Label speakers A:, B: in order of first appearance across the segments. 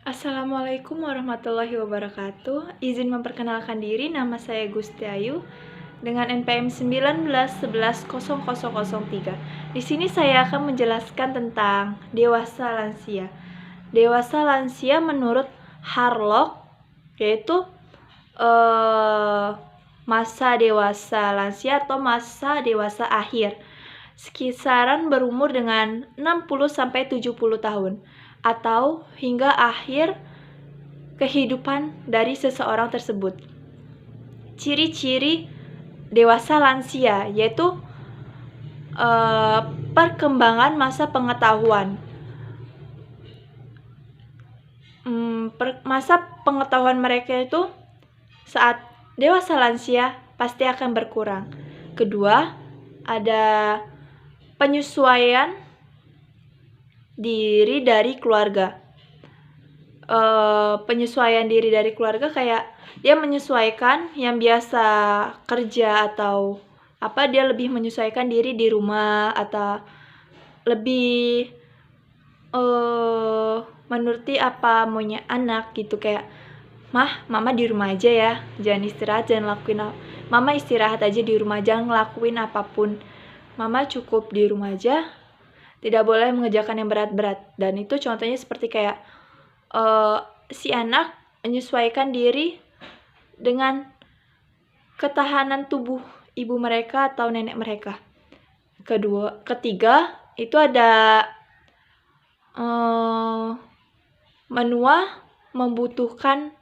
A: Assalamualaikum warahmatullahi wabarakatuh. Izin memperkenalkan diri, nama saya Gusti Ayu dengan NPM 19110003. Di sini saya akan menjelaskan tentang dewasa lansia. Dewasa lansia menurut Harlock yaitu masa dewasa lansia atau masa dewasa akhir. Kisaran berumur dengan 60-70 tahun atau hingga akhir kehidupan dari seseorang tersebut. Ciri-ciri dewasa lansia yaitu perkembangan masa pengetahuan. Masa pengetahuan mereka itu saat dewasa lansia pasti akan berkurang. Kedua, ada penyesuaian diri dari keluarga. Penyesuaian diri dari keluarga kayak dia menyesuaikan yang biasa kerja atau apa, dia lebih menyesuaikan diri di rumah atau lebih menuruti apa maunya anak gitu, kayak mama di rumah aja ya, jangan istirahat, jangan lakuin mama istirahat aja di rumah, jangan ngelakuin apapun, mama cukup di rumah aja, tidak boleh mengerjakan yang berat-berat. Dan itu contohnya seperti kayak si anak menyesuaikan diri dengan ketahanan tubuh ibu mereka atau nenek mereka. Ketiga, itu ada menua membutuhkan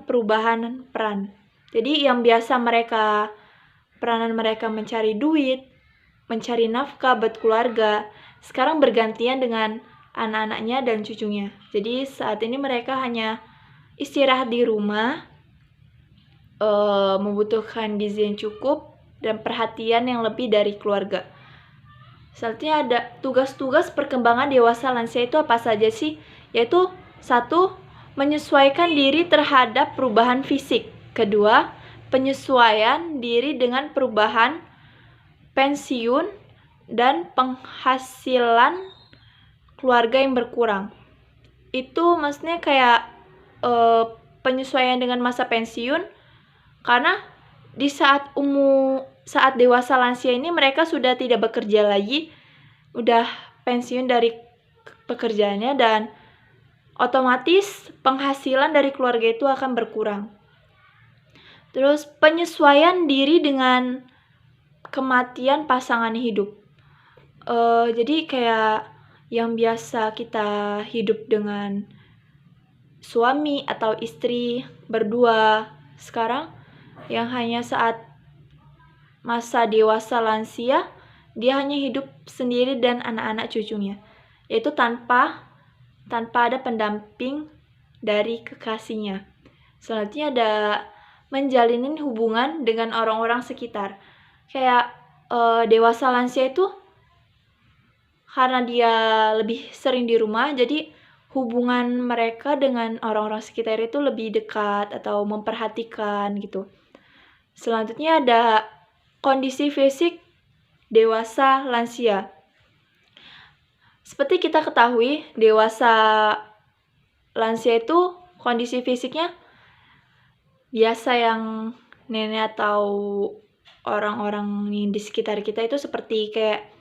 A: perubahan peran. Jadi yang biasa peranan mereka mencari duit, mencari nafkah buat keluarga, sekarang bergantian dengan anak-anaknya dan cucunya. Jadi saat ini mereka hanya istirahat di rumah, membutuhkan gizi yang cukup dan perhatian yang lebih dari keluarga. Selanjutnya ada tugas-tugas perkembangan dewasa lansia itu apa saja sih? Yaitu 1. Menyesuaikan diri terhadap perubahan fisik. Kedua, penyesuaian diri dengan perubahan pensiun dan penghasilan keluarga yang berkurang. Itu maksudnya kayak penyesuaian dengan masa pensiun, karena di saat dewasa lansia ini mereka sudah tidak bekerja lagi, udah pensiun dari pekerjaannya, dan otomatis penghasilan dari keluarga itu akan berkurang. Terus penyesuaian diri dengan kematian pasangan hidup. Jadi kayak yang biasa kita hidup dengan suami atau istri berdua, sekarang yang hanya saat masa dewasa lansia dia hanya hidup sendiri dan anak-anak cucunya, yaitu tanpa ada pendamping dari kekasihnya. Selanjutnya ada menjalin hubungan dengan orang-orang sekitar. Kayak dewasa lansia itu karena dia lebih sering di rumah, jadi hubungan mereka dengan orang-orang sekitar itu lebih dekat atau memperhatikan gitu. Selanjutnya ada kondisi fisik dewasa lansia. Seperti kita ketahui, dewasa lansia itu kondisi fisiknya biasa yang nenek atau orang-orang di sekitar kita itu seperti kayak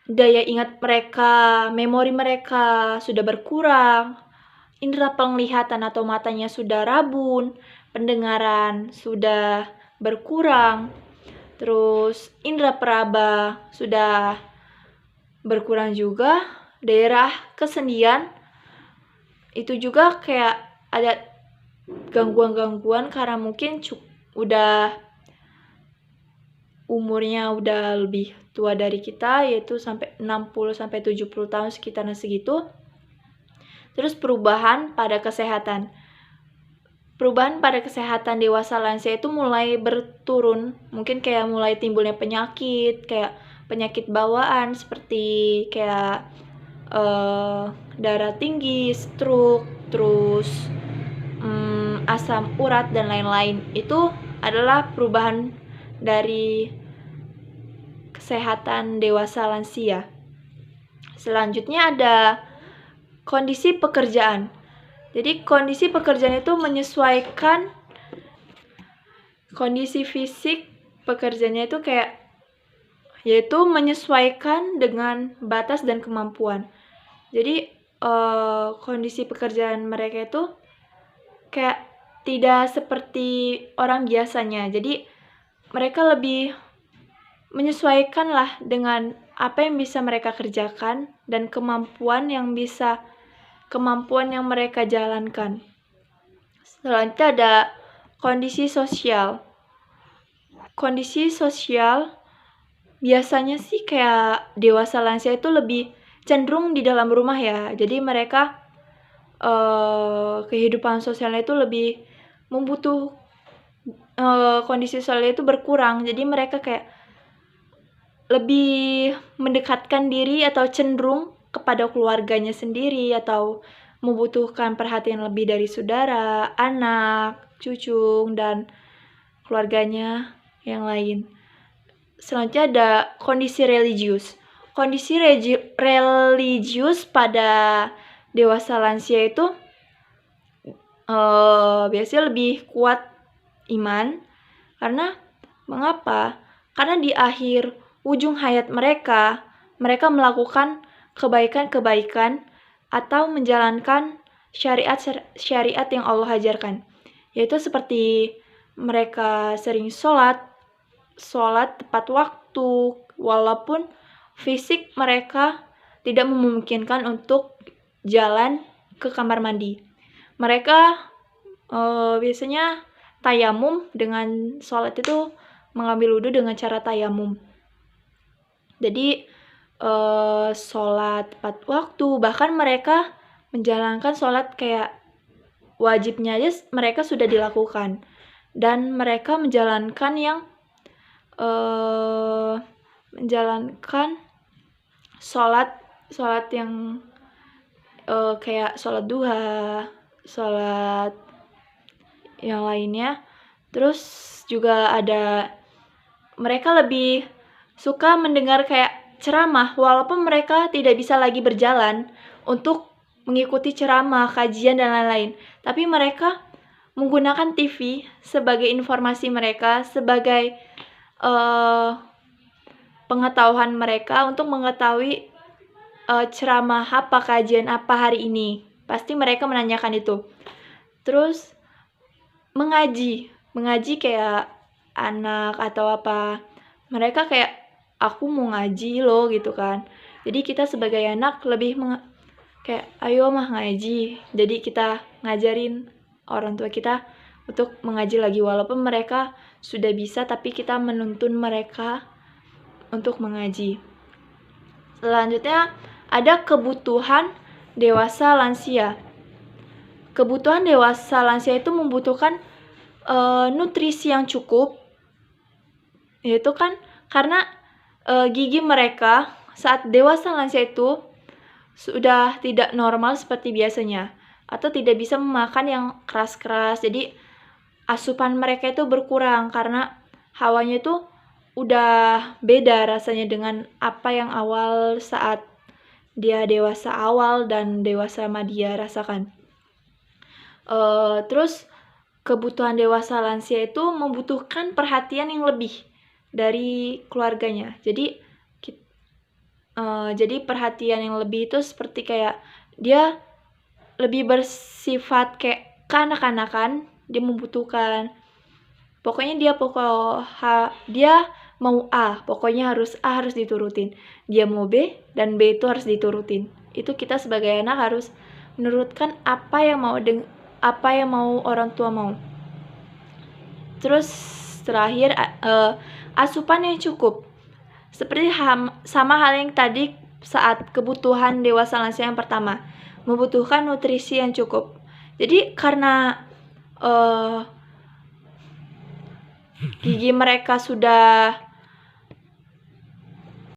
A: daya ingat mereka, memori mereka sudah berkurang, indera penglihatan atau matanya sudah rabun, pendengaran sudah berkurang, terus indera peraba sudah berkurang juga, daerah kesendian itu juga kayak ada gangguan-gangguan karena mungkin udah umurnya udah lebih tua dari kita, yaitu sampai 60-70 tahun, sekitaran segitu. Terus perubahan pada kesehatan. Perubahan pada kesehatan dewasa lansia itu mulai berturun, mungkin kayak mulai timbulnya penyakit, kayak penyakit bawaan seperti kayak darah tinggi, stroke, terus asam urat dan lain-lain. Itu adalah perubahan dari kesehatan dewasa lansia. Selanjutnya ada kondisi pekerjaan. Jadi kondisi pekerjaan itu menyesuaikan kondisi fisik pekerjaannya itu kayak yaitu menyesuaikan dengan batas dan kemampuan. Jadi kondisi pekerjaan mereka itu kayak tidak seperti orang biasanya. Jadi mereka lebih menyesuaikan lah dengan apa yang bisa mereka kerjakan dan kemampuan yang mereka jalankan. Selanjutnya ada kondisi sosial. Kondisi sosial biasanya sih kayak dewasa lansia itu lebih cenderung di dalam rumah ya. Jadi mereka kehidupan sosialnya itu lebih kondisi sosialnya itu berkurang. Jadi mereka kayak lebih mendekatkan diri atau cenderung kepada keluarganya sendiri atau membutuhkan perhatian lebih dari saudara, anak, cucu, dan keluarganya yang lain. Selanjutnya ada kondisi religius. Kondisi religius pada dewasa lansia itu biasanya lebih kuat iman. Karena mengapa? Karena di akhir ujung hayat mereka melakukan kebaikan-kebaikan atau menjalankan syariat yang Allah ajarkan. Yaitu seperti mereka sering sholat tepat waktu, walaupun fisik mereka tidak memungkinkan untuk jalan ke kamar mandi. Mereka biasanya tayamum dengan sholat itu mengambil wudhu dengan cara tayamum. Jadi sholat tepat waktu, bahkan mereka menjalankan sholat kayak wajibnya aja mereka sudah dilakukan. Dan mereka menjalankan sholat yang kayak sholat duha, sholat yang lainnya. Terus juga ada mereka lebih suka mendengar kayak ceramah walaupun mereka tidak bisa lagi berjalan untuk mengikuti ceramah, kajian, dan lain-lain. Tapi mereka menggunakan TV sebagai informasi mereka, sebagai pengetahuan mereka untuk mengetahui ceramah apa, kajian apa hari ini. Pasti mereka menanyakan itu. Terus mengaji kayak anak atau apa. Mereka kayak aku mau ngaji loh gitu kan. Jadi kita sebagai anak lebih kayak ayo mah ngaji. Jadi kita ngajarin orang tua kita untuk mengaji lagi walaupun mereka sudah bisa, tapi kita menuntun mereka untuk mengaji. Selanjutnya ada kebutuhan dewasa lansia. Kebutuhan dewasa lansia itu membutuhkan nutrisi yang cukup, yaitu kan karena gigi mereka saat dewasa lansia itu sudah tidak normal seperti biasanya atau tidak bisa memakan yang keras-keras. Jadi asupan mereka itu berkurang karena hawanya itu udah beda rasanya dengan apa yang awal saat dia dewasa awal dan dewasa dia rasakan. Terus kebutuhan dewasa lansia itu membutuhkan perhatian yang lebih dari keluarganya. Jadi perhatian yang lebih itu seperti kayak dia lebih bersifat kayak kanak-kanakan. Dia membutuhkan pokoknya dia mau A, pokoknya harus A harus diturutin. Dia mau B dan B itu harus diturutin. Itu kita sebagai anak harus menurutkan apa yang mau orang tua mau. Terus terakhir asupan yang cukup. Seperti sama hal yang tadi saat kebutuhan dewasa lansia yang pertama, membutuhkan nutrisi yang cukup. Jadi karena gigi mereka sudah